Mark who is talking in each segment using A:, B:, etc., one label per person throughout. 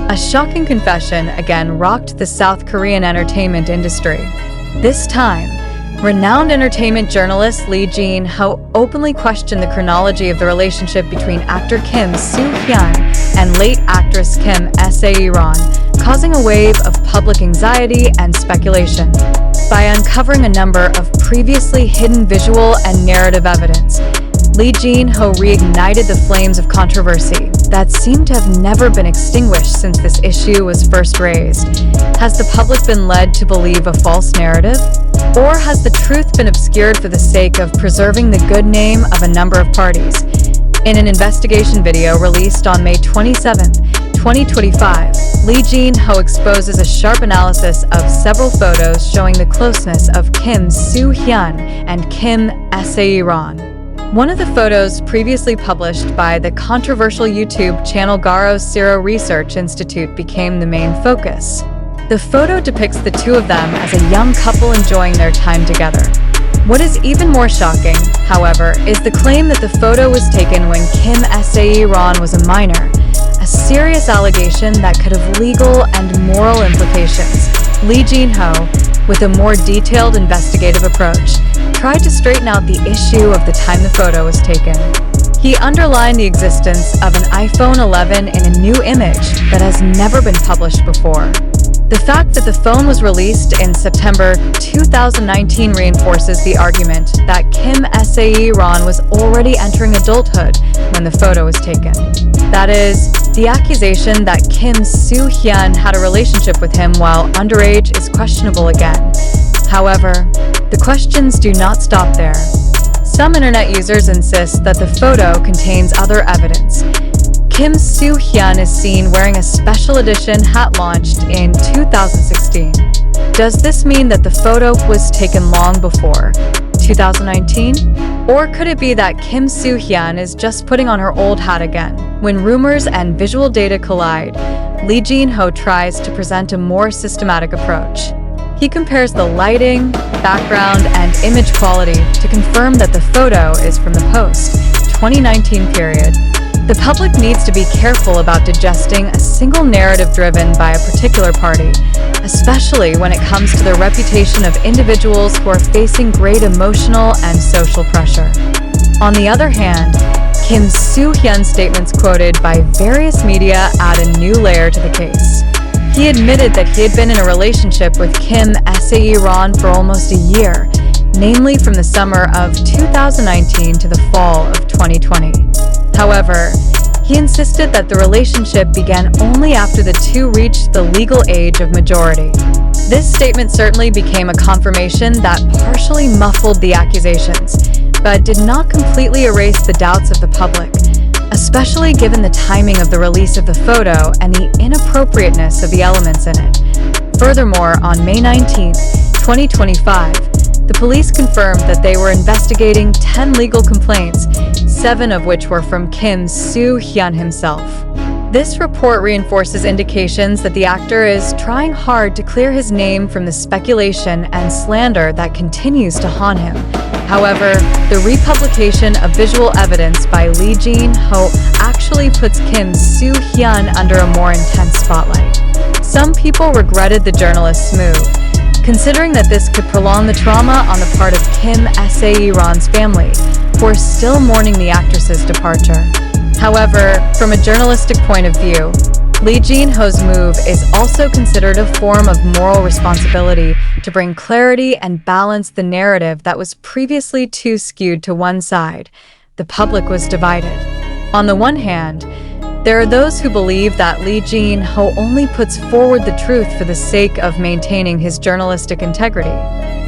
A: A shocking confession again rocked the South Korean entertainment industry. This time, renowned entertainment journalist Lee Jin-ho openly questioned the chronology of the relationship between actor Soo Hyun and late actress Kim Se-ron, causing a wave of public anxiety and speculation. By uncovering a number of previously hidden visual and narrative evidence, Lee Jin-ho reignited the flames of controversy that seemed to have never been extinguished since this issue was first raised. Has the public been led to believe a false narrative? Or has the truth been obscured for the sake of preserving the good name of a number of parties? In an investigation video released on May 27, 2025, Lee Jin-ho exposes a sharp analysis of several photos showing the closeness of Soo Hyun and Kim Se-ron. One of the photos previously published by the controversial YouTube channel Garo Siro Research Institute became the main focus. The photo depicts the two of them as a young couple enjoying their time together. What is even more shocking, however, is the claim that the photo was taken when Kim Se-ron was a minor, a serious allegation that could have legal and moral implications. Lee Jin-ho, with a more detailed investigative approach, tried to straighten out the issue of the time the photo was taken. He underlined the existence of an iPhone 11 in a new image that has never been published before. The fact that the phone was released in September 2019 reinforces the argument that Kim Se-ron was already entering adulthood when the photo was taken. That is, the accusation that Soo Hyun had a relationship with him while underage is questionable again. However, the questions do not stop there. Some internet users insist that the photo contains other evidence. Soo Hyun is seen wearing a special edition hat launched in 2016. Does this mean that the photo was taken long before 2019? Or could it be that Soo Hyun is just putting on her old hat again? When rumors and visual data collide, Lee Jin-ho tries to present a more systematic approach. He compares the lighting, background, and image quality to confirm that the photo is from the post-2019 period. The public needs to be careful about digesting a single narrative driven by a particular party, especially when it comes to the reputation of individuals who are facing great emotional and social pressure. On the other hand, Soo Hyun's statements quoted by various media add a new layer to the case. He admitted that he had been in a relationship with Kim Se-ron for almost a year, namely from the summer of 2019 to the fall of 2020. However, he insisted that the relationship began only after the two reached the legal age of majority. This statement certainly became a confirmation that partially muffled the accusations, but did not completely erase the doubts of the public, especially given the timing of the release of the photo and the inappropriateness of the elements in it. Furthermore, on May 19, 2025, the police confirmed that they were investigating 10 legal complaints, 7 of which were from Soo Hyun himself. This report reinforces indications that the actor is trying hard to clear his name from the speculation and slander that continues to haunt him. However, the republication of visual evidence by Lee Jin-ho actually puts Soo Hyun under a more intense spotlight. Some people regretted the journalist's move, considering that this could prolong the trauma on the part of Kim Se-ron's family, who are still mourning the actress's departure. However, from a journalistic point of view, Lee Jin-ho's move is also considered a form of moral responsibility to bring clarity and balance the narrative that was previously too skewed to one side. The public was divided. On the one hand, there are those who believe that Lee Jin-ho only puts forward the truth for the sake of maintaining his journalistic integrity.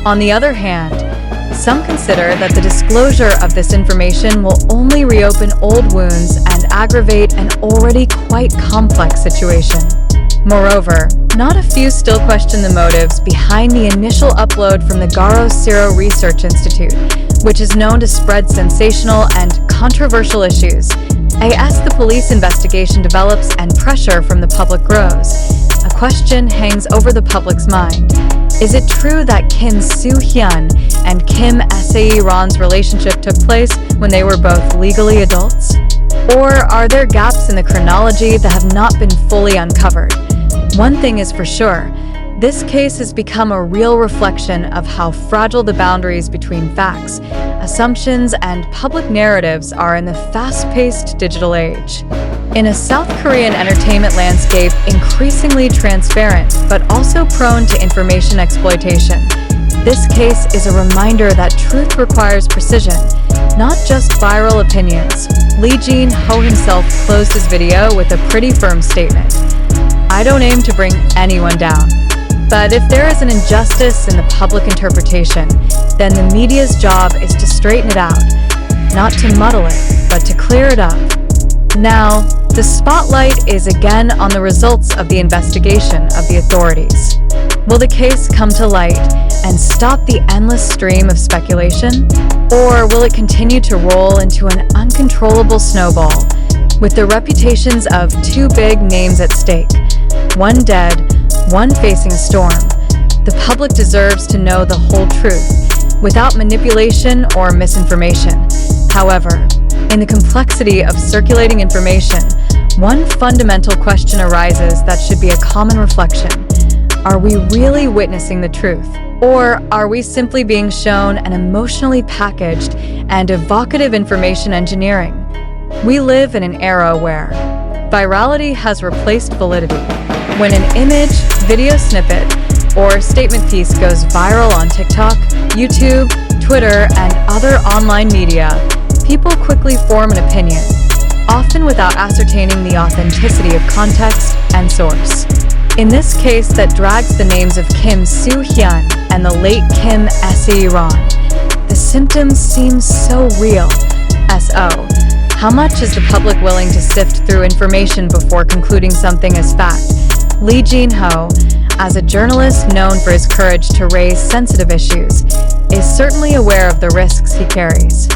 A: On the other hand, some consider that the disclosure of this information will only reopen old wounds and aggravate an already quite complex situation. Moreover, not a few still question the motives behind the initial upload from the Garo Siro Research Institute, which is known to spread sensational and controversial issues. As the police investigation develops and pressure from the public grows, a question hangs over the public's mind. Is it true that Soo Hyun and Kim Se-ron's relationship took place when they were both legally adults? Or are there gaps in the chronology that have not been fully uncovered? One thing is for sure, this case has become a real reflection of how fragile the boundaries between facts, assumptions, and public narratives are in the fast-paced digital age. In a South Korean entertainment landscape increasingly transparent but also prone to information exploitation, this case is a reminder that truth requires precision, not just viral opinions. Lee Jin-ho himself closed his video with a pretty firm statement. "I don't aim to bring anyone down. But if there is an injustice in the public interpretation, then the media's job is to straighten it out, not to muddle it, but to clear it up." Now, the spotlight is again on the results of the investigation of the authorities. Will the case come to light and stop the endless stream of speculation? Or will it continue to roll into an uncontrollable snowball, with the reputations of two big names at stake, one dead, one facing a storm? The public deserves to know the whole truth, without manipulation or misinformation. However, in the complexity of circulating information, one fundamental question arises that should be a common reflection. Are we really witnessing the truth? Or are we simply being shown an emotionally packaged and evocative information engineering? We live in an era where virality has replaced validity. When an image, video snippet, or statement piece goes viral on TikTok, YouTube, Twitter, and other online media, people quickly form an opinion, often without ascertaining the authenticity of context and source. In this case that drags the names of Kim Soo Hyun and the late Kim Se-ron, the symptoms seem so real. So, how much is the public willing to sift through information before concluding something as fact? Lee Jin-ho, as a journalist known for his courage to raise sensitive issues, is certainly aware of the risks he carries.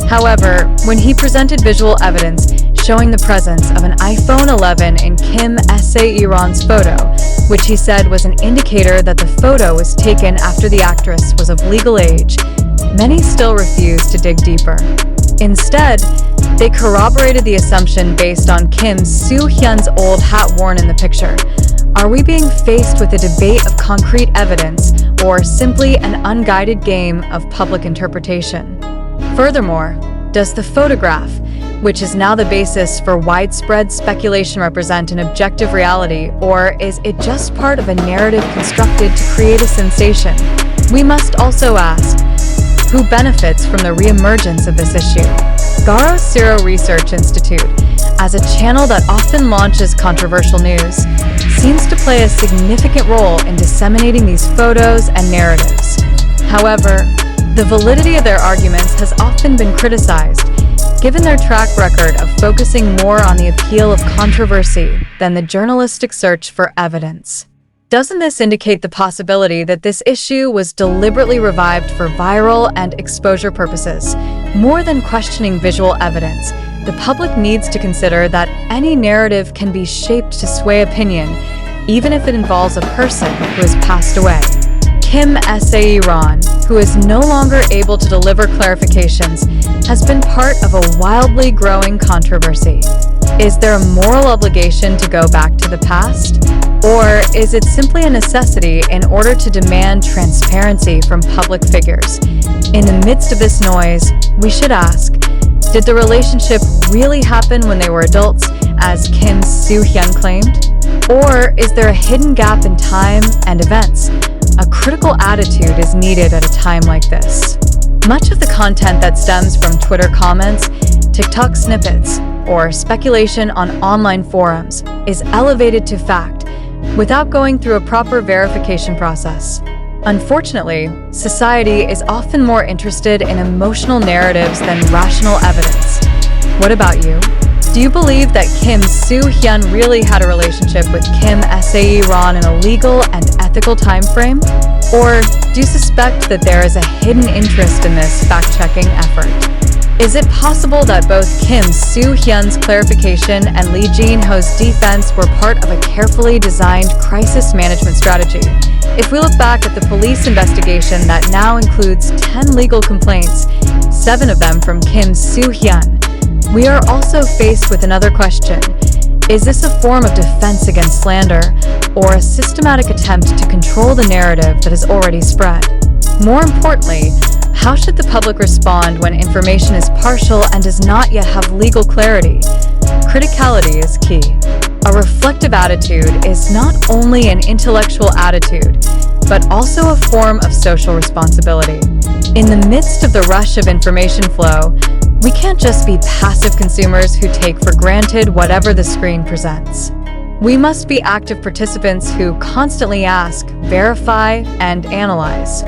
A: However, when he presented visual evidence showing the presence of an iPhone 11 in Kim Se-ron's photo, which he said was an indicator that the photo was taken after the actress was of legal age, many still refused to dig deeper. Instead, they corroborated the assumption based on Kim Soo Hyun's old hat worn in the picture. Are we being faced with a debate of concrete evidence or simply an unguided game of public interpretation? Furthermore, does the photograph, which is now the basis for widespread speculation, represent an objective reality, or is it just part of a narrative constructed to create a sensation? We must also ask, who benefits from the reemergence of this issue? Garo Siro Research Institute, as a channel that often launches controversial news, seems to play a significant role in disseminating these photos and narratives. However, the validity of their arguments has often been criticized, given their track record of focusing more on the appeal of controversy than the journalistic search for evidence. Doesn't this indicate the possibility that this issue was deliberately revived for viral and exposure purposes? More than questioning visual evidence, the public needs to consider that any narrative can be shaped to sway opinion, even if it involves a person who has passed away. Kim Se-ron, who is no longer able to deliver clarifications, has been part of a wildly growing controversy. Is there a moral obligation to go back to the past? Or is it simply a necessity in order to demand transparency from public figures? In the midst of this noise, we should ask, did the relationship really happen when they were adults, as Kim Soo Hyun claimed? Or is there a hidden gap in time and events? A critical attitude is needed at a time like this. Much of the content that stems from Twitter comments, TikTok snippets, or speculation on online forums is elevated to fact without going through a proper verification process. Unfortunately, society is often more interested in emotional narratives than rational evidence. What about you? Do you believe that Kim Soo Hyun really had a relationship with Kim Se-ron in a legal and ethical time frame? Or do you suspect that there is a hidden interest in this fact-checking effort? Is it possible that both Kim Soo Hyun's clarification and Lee Jin-ho's defense were part of a carefully designed crisis management strategy? If we look back at the police investigation that now includes 10 legal complaints, 7 of them from Kim Soo Hyun, we are also faced with another question. Is this a form of defense against slander, or a systematic attempt to control the narrative that has already spread? More importantly, how should the public respond when information is partial and does not yet have legal clarity? Criticality is key. A reflective attitude is not only an intellectual attitude, but also a form of social responsibility. In the midst of the rush of information flow, we can't just be passive consumers who take for granted whatever the screen presents. We must be active participants who constantly ask, verify, and analyze.